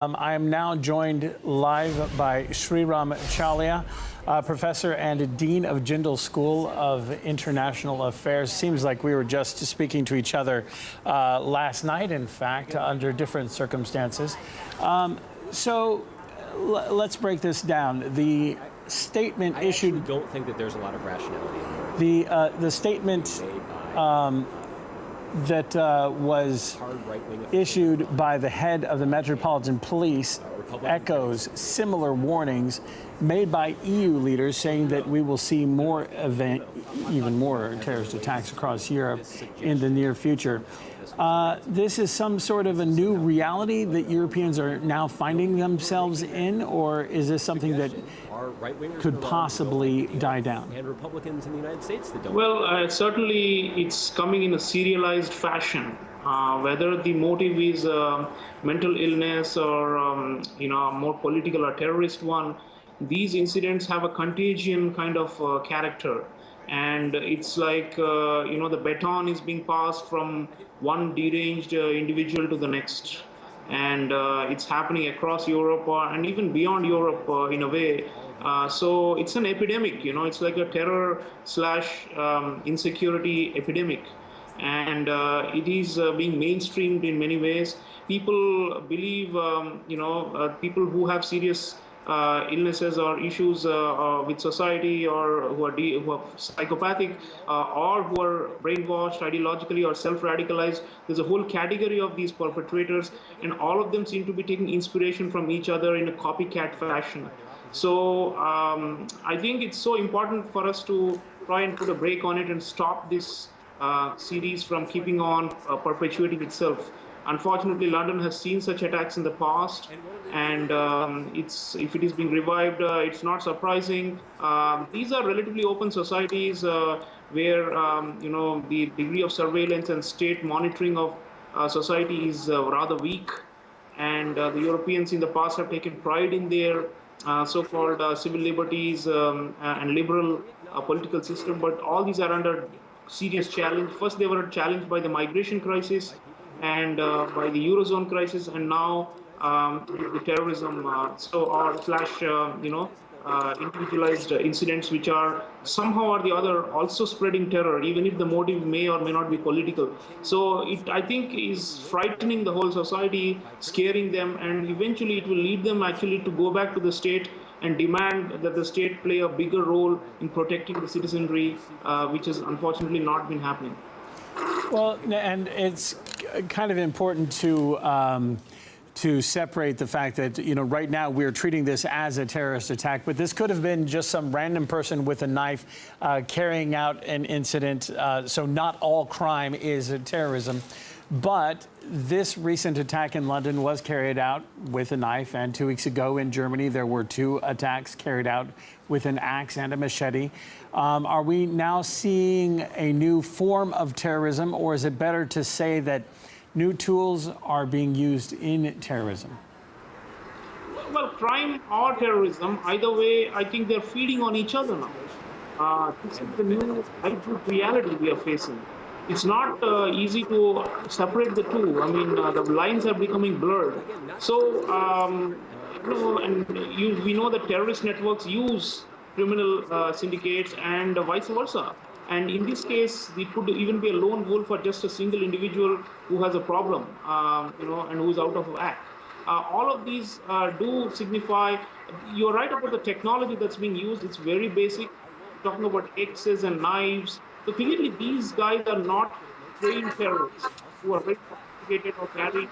I am now joined live by Sreeram Chaulia, professor and dean of Jindal School of International Affairs. Seems like we were just speaking to each other last night, in fact, under different circumstances. So let's break this down. The statement issued. I don't think that there's a lot of rationality. The statement that was issued by the head of the Metropolitan Police echoes similar warnings made by EU leaders saying that we will see even more terrorist attacks across Europe in the near future. This is some sort of a new reality that Europeans are now finding themselves in, or is this something that could possibly die down? And Republicans in the United States that don't. Well, certainly it's coming in a serialized fashion. Whether the motive is mental illness or a more political or terrorist one, these incidents have a contagion kind of character. And it's like, the baton is being passed from one deranged individual to the next. And it's happening across Europe and even beyond Europe in a way. So it's an epidemic, it's like a terror / insecurity epidemic. And it is being mainstreamed in many ways. People believe, people who have serious illnesses or issues with society, or who are psychopathic, or who are brainwashed ideologically or self-radicalized. There's a whole category of these perpetrators, and all of them seem to be taking inspiration from each other in a copycat fashion. So I think it's so important for us to try and put a break on it and stop this series from keeping on perpetuating itself. Unfortunately, London has seen such attacks in the past, and if it is being revived, it's not surprising. These are relatively open societies where the degree of surveillance and state monitoring of society is rather weak, and the Europeans in the past have taken pride in their so-called civil liberties and liberal political system, but all these are under serious challenge. First, they were challenged by the migration crisis and by the Eurozone crisis, and now the terrorism individualized incidents, which are somehow or the other also spreading terror, even if the motive may or may not be political. So it, I think, is frightening the whole society, scaring them, and eventually it will lead them actually to go back to the state and demand that the state play a bigger role in protecting the citizenry, which has unfortunately not been happening. Well, and it's kind of important to separate the fact that, right now we're treating this as a terrorist attack, but this could have been just some random person with a knife carrying out an incident. So not all crime is terrorism. But this recent attack in London was carried out with a knife, and 2 weeks ago in Germany there were 2 attacks carried out with an axe and a machete. Are we now seeing a new form of terrorism, or is it better to say that new tools are being used in terrorism? Well, crime or terrorism, either way, I think they're feeding on each other now. This is the new reality we are facing. It's not easy to separate the two. I mean, the lines are becoming blurred. So, we know that terrorist networks use criminal syndicates and vice versa. And in this case, it could even be a lone wolf or just a single individual who has a problem, and who's out of whack. All of these do signify, you're right about the technology that's being used. It's very basic, talking about axes and knives. So clearly, these guys are not trained terrorists who are very sophisticated or carry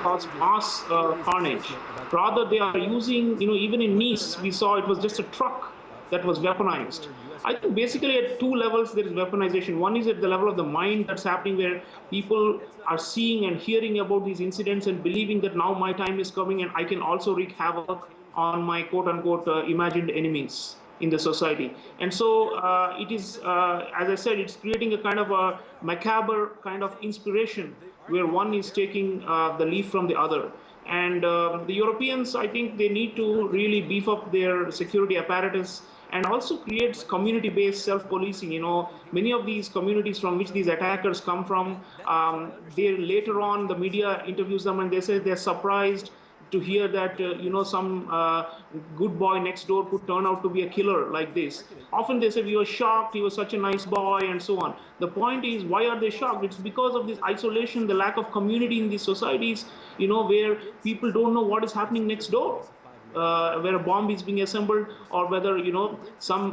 cause mass carnage. Rather, they are using, even in Nice, we saw it was just a truck that was weaponized. I think basically at 2 levels there is weaponization. One is at the level of the mind that's happening, where people are seeing and hearing about these incidents and believing that now my time is coming and I can also wreak havoc on my quote-unquote imagined enemies in the society. And so it is, as I said, it's creating a kind of a macabre kind of inspiration where one is taking the leaf from the other. And the Europeans, I think they need to really beef up their security apparatus and also creates community-based self-policing. Many of these communities from which these attackers come from, they later on, the media interviews them and they say they're surprised to hear that some good boy next door could turn out to be a killer like this. Often they say we were shocked, he was such a nice boy, and so on. The point is, why are they shocked? It's because of this isolation, the lack of community in these societies, where people don't know what is happening next door. Where a bomb is being assembled, or whether some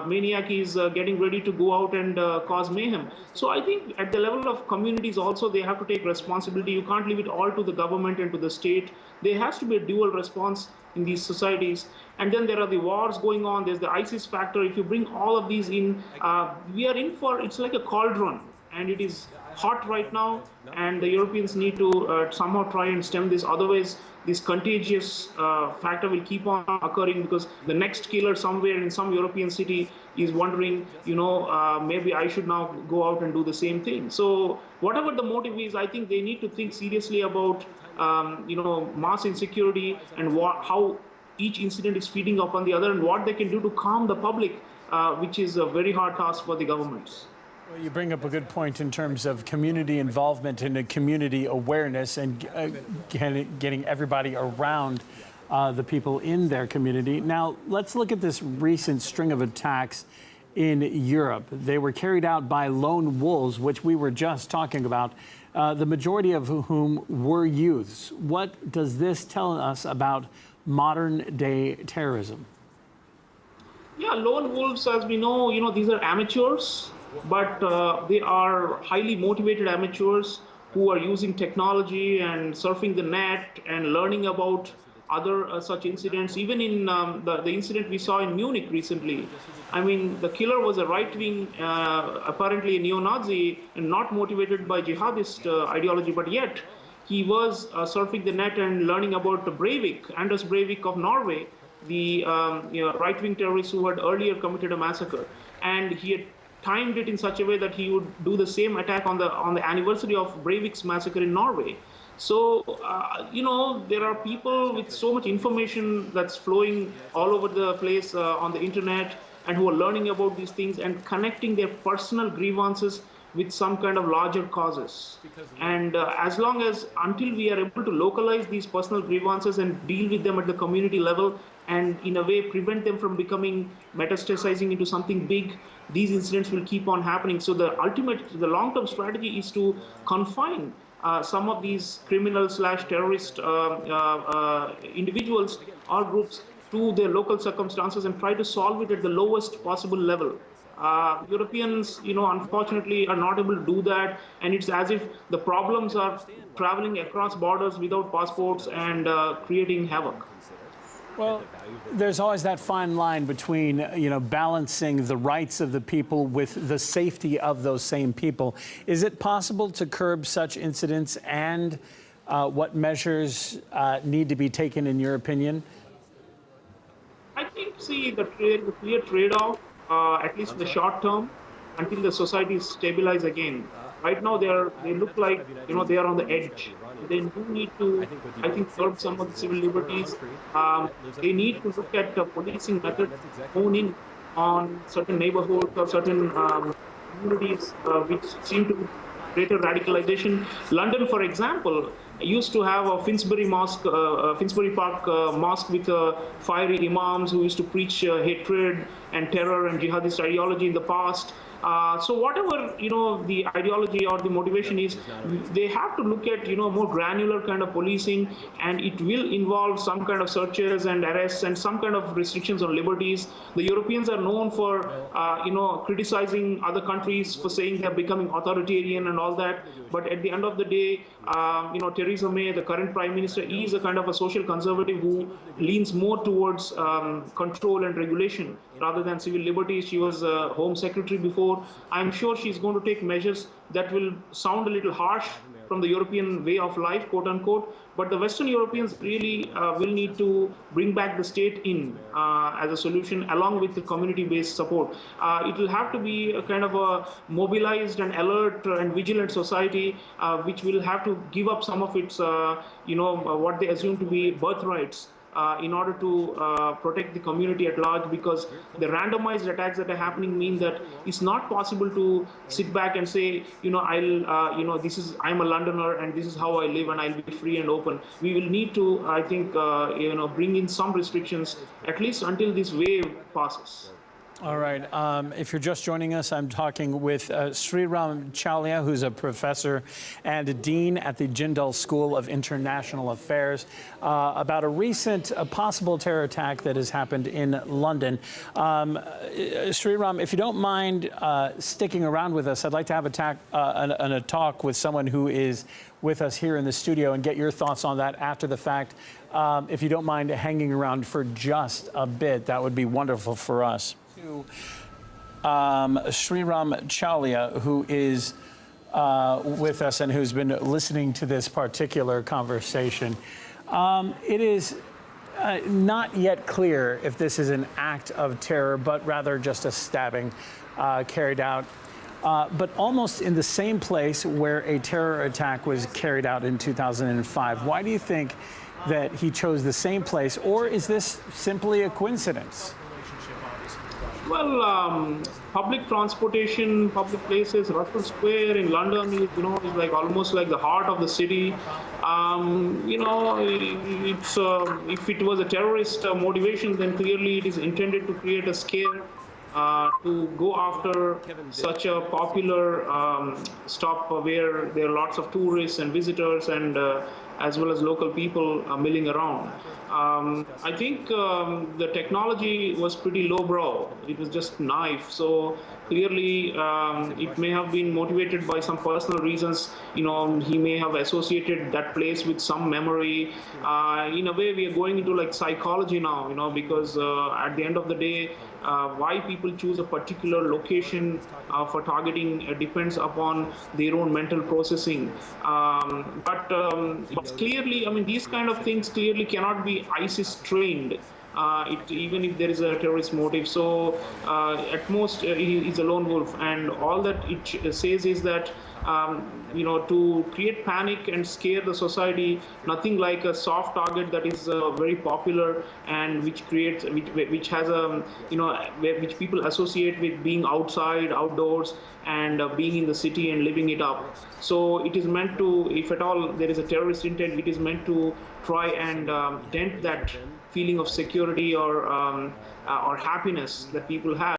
maniac is getting ready to go out and cause mayhem. So I think at the level of communities also, they have to take responsibility. You can't leave it all to the government and to the state. There has to be a dual response in these societies. And then there are the wars going on. There's the ISIS factor. If you bring all of these in, we are in for, it's like a cauldron, and it is hot right now, and the Europeans need to somehow try and stem this. Otherwise, this contagious factor will keep on occurring, because the next killer somewhere in some European city is wondering, maybe I should now go out and do the same thing. So whatever the motive is, I think they need to think seriously about, mass insecurity and how each incident is feeding upon the other, and what they can do to calm the public, which is a very hard task for the governments. Well, you bring up a good point in terms of community involvement and community awareness, and getting everybody around the people in their community. Now, let's look at this recent string of attacks in Europe. They were carried out by lone wolves, which we were just talking about, the majority of whom were youths. What does this tell us about modern-day terrorism? Yeah, lone wolves, as we know, these are amateurs, but they are highly motivated amateurs who are using technology and surfing the net and learning about other such incidents. Even in the incident we saw in Munich recently, I mean, the killer was a right-wing, apparently a neo-Nazi, and not motivated by jihadist ideology, but yet he was surfing the net and learning about Breivik, Anders Breivik of Norway, the right-wing terrorist who had earlier committed a massacre. And he had timed it in such a way that he would do the same attack on the anniversary of Breivik's massacre in Norway. So, there are people with so much information that's flowing all over the place on the internet, and who are learning about these things and connecting their personal grievances with some kind of larger causes. And until we are able to localize these personal grievances and deal with them at the community level, and in a way prevent them from becoming metastasizing into something big, these incidents will keep on happening. So the long-term strategy is to confine some of these criminal/terrorist individuals or groups to their local circumstances and try to solve it at the lowest possible level. Europeans, unfortunately, are not able to do that, and it's as if the problems are traveling across borders without passports and creating havoc. Well, there's always that fine line between, balancing the rights of the people with the safety of those same people. Is it possible to curb such incidents, and what measures need to be taken, in your opinion? I think, the clear trade-off, at least in the short term, until the societies stabilize again. Right now, they look like, they are on the edge. They do need to, I think, curb some of the civil liberties. They need to look at policing methods, hone in on certain neighborhoods or certain communities which seem to be greater radicalization. London, for example, used to have a Finsbury Park mosque with fiery imams who used to preach hatred and terror and jihadist ideology in the past. So whatever the ideology or the motivation is, they have to look at more granular kind of policing, and it will involve some kind of searches and arrests and some kind of restrictions on liberties. The Europeans are known for criticizing other countries for saying they're becoming authoritarian and all that. But at the end of the day, Theresa May, the current Prime Minister, is a kind of a social conservative who leans more towards control and regulation rather than civil liberties. She was Home Secretary before. I'm sure she's going to take measures that will sound a little harsh from the European way of life, quote unquote, but the Western Europeans really will need to bring back the state in as a solution, along with the community-based support. It will have to be a kind of a mobilized and alert and vigilant society, which will have to give up some of its, what they assume to be birthrights, in order to protect the community at large, because the randomized attacks that are happening mean that it's not possible to sit back and say, I'm a Londoner and this is how I live and I'll be free and open. We will need to, I think, bring in some restrictions, at least until this wave passes. All right. If you're just joining us, I'm talking with Sreeram Chaulia, who's a professor and a dean at the Jindal School of International Affairs, about a recent possible terror attack that has happened in London. Sreeram, if you don't mind sticking around with us, I'd like to have a talk with someone who is with us here in the studio and get your thoughts on that after the fact. If you don't mind hanging around for just a bit, that would be wonderful for us. To Sreeram Chaulia, who is with us and who's been listening to this particular conversation. It is not yet clear if this is an act of terror, but rather just a stabbing carried out, but almost in the same place where a terror attack was carried out in 2005. Why do you think that he chose the same place, or is this simply a coincidence? Well, public transportation, public places, Russell Square in London, is like almost like the heart of the city. It's if it was a terrorist motivation, then clearly it is intended to create a scare. To go after such a popular stop where there are lots of tourists and visitors and as well as local people milling around. I think the technology was pretty lowbrow. It was just knife. So clearly it may have been motivated by some personal reasons. He may have associated that place with some memory. In a way, we are going into like psychology now, because at the end of the day, why people choose a particular location for targeting depends upon their own mental processing. But it's clearly, these kind of things clearly cannot be ISIS trained. Even if there is a terrorist motive. So at most he is a lone wolf, and all that it says is that to create panic and scare the society, nothing like a soft target that is very popular and which has a which people associate with being outside, outdoors, and being in the city and living it up. So it is meant to, if at all there is a terrorist intent, it is meant to try and dent that feeling of security or happiness that people have.